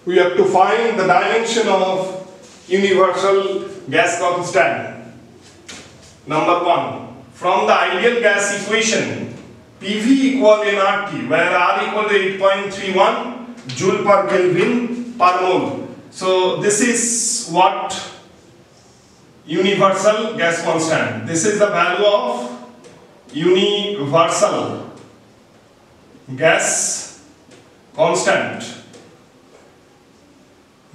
we have to find the dimension of universal gas constant. Number 1, from the ideal gas equation, PV equal nRT, where R equal to 8.31 joule per Kelvin per mole. So this is what universal gas constant. This is the value of universal gas constant.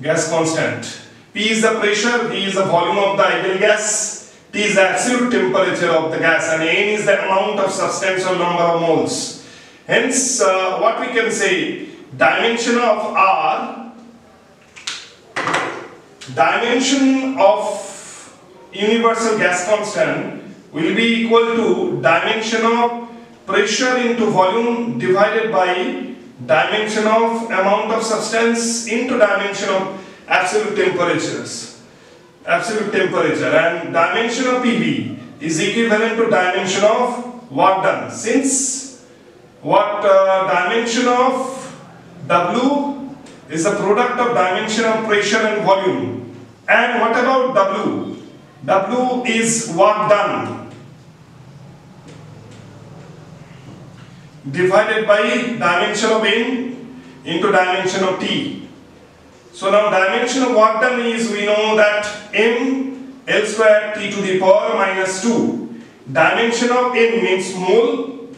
Gas constant. P is the pressure, V is the volume of the ideal gas, T is the absolute temperature of the gas, and N is the amount of substantial number of moles. Hence, what we can say, dimension of R, dimension of universal gas constant will be equal to dimension of pressure into volume divided by dimension of amount of substance into dimension of absolute temperatures. Absolute temperature, and dimension of PV is equivalent to dimension of work done. Since what dimension of W is the product of dimension of pressure and volume, and what about W? W is work done divided by dimension of N into dimension of T. So now dimension of work done is, we know that m L square T to the power minus 2. Dimension of N means mole,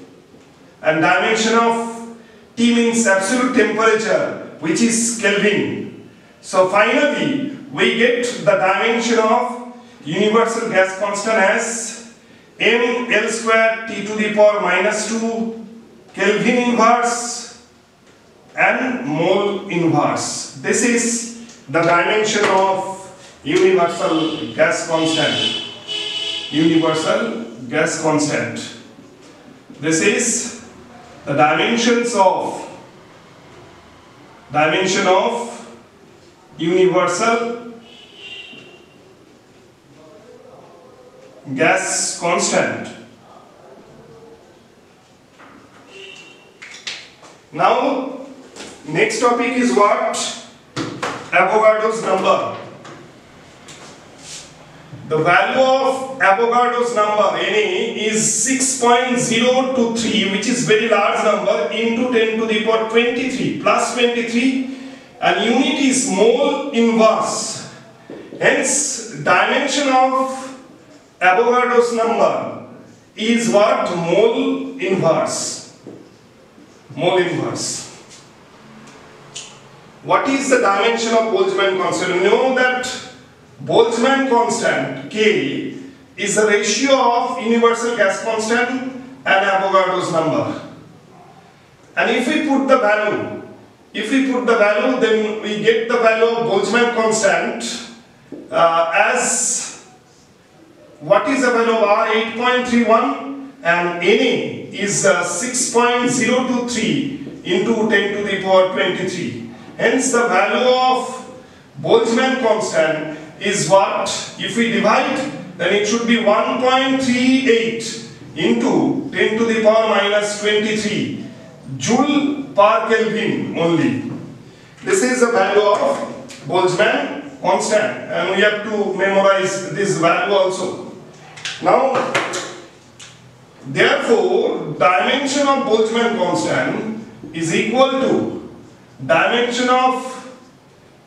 and dimension of T means absolute temperature, which is Kelvin. So finally we get the dimension of universal gas constant as m L square T to the power minus 2 Kelvin inverse and mole inverse. This is the dimension of universal gas constant. Universal gas constant. This is the dimensions of universal gas constant. Now next topic is what? Avogadro's number. The value of Avogadro's number Na is 6.023, which is very large number, into 10 to the power 23 plus 23, and unit is mole inverse. Hence dimension of Avogadro's number is what? Mole inverse. Mole inverse. What is the dimension of Boltzmann constant? We know that Boltzmann constant K is the ratio of universal gas constant and Avogadro's number. And if we put the value, then we get the value of Boltzmann constant as, what is the value of R? 8.31, and Na is 6.023 into 10 to the power 23. Hence the value of Boltzmann constant is what? If we divide, then it should be 1.38 into 10 to the power minus 23 joule per Kelvin only. This is the value of Boltzmann constant, and we have to memorize this value also. Now, therefore, dimension of Boltzmann constant is equal to dimension of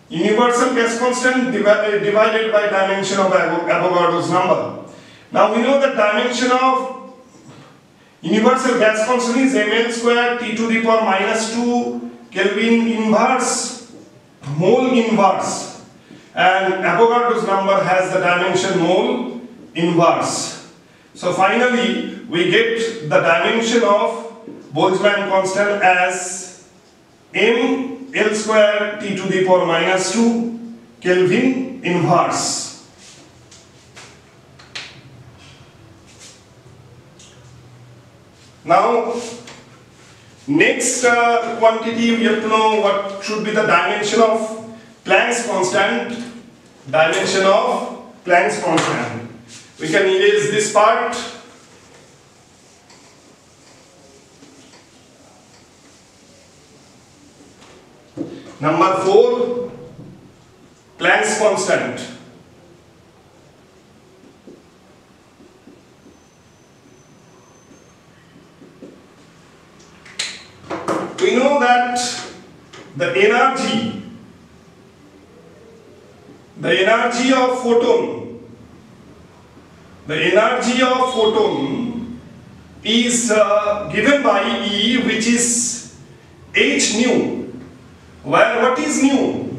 universal gas constant divided by dimension of Avogadro's number. Now we know that dimension of universal gas constant is ml square T to the power minus 2 Kelvin inverse mole inverse, and Avogadro's number has the dimension mole inverse. So finally we get the dimension of Boltzmann constant as m L square T to the power minus 2 Kelvin inverse. Now next quantity, we have to know what should be the dimension of Planck's constant. Dimension of Planck's constant. We can erase this part. Number 4, Planck's constant. We know that the energy of photon is given by E, which is h nu, where what is nu?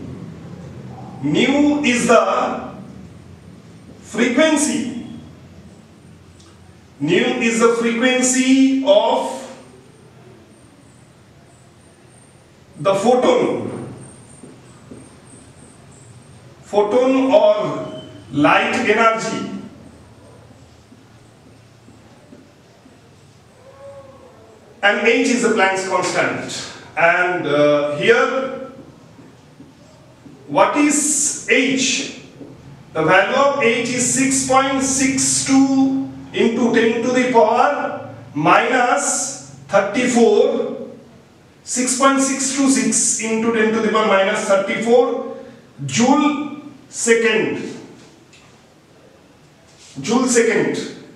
Nu is the frequency. Nu is the frequency of the photon or light energy. And h is the Planck's constant. And here, what is h? The value of h is 6.62 into 10 to the power minus 34. 6.626 into 10 to the power minus 34 Joule second.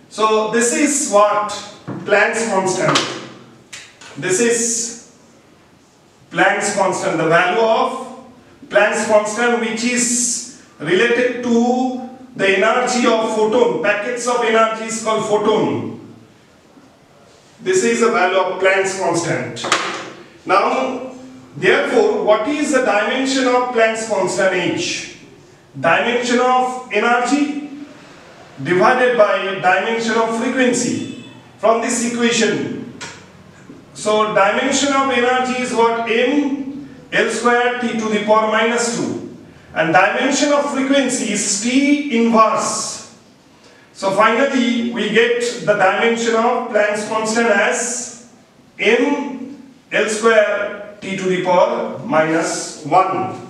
So this is what Planck's constant. This is Planck's constant, the value of Planck's constant, which is related to the energy of photon. Packets of energy is called photon. This is the value of Planck's constant. Now, therefore, what is the dimension of Planck's constant h? Dimension of energy divided by dimension of frequency. From this equation, so dimension of energy is what? M L square T to the power minus 2. And dimension of frequency is T inverse. So finally, we get the dimension of Planck's constant as M L square T to the power minus 1.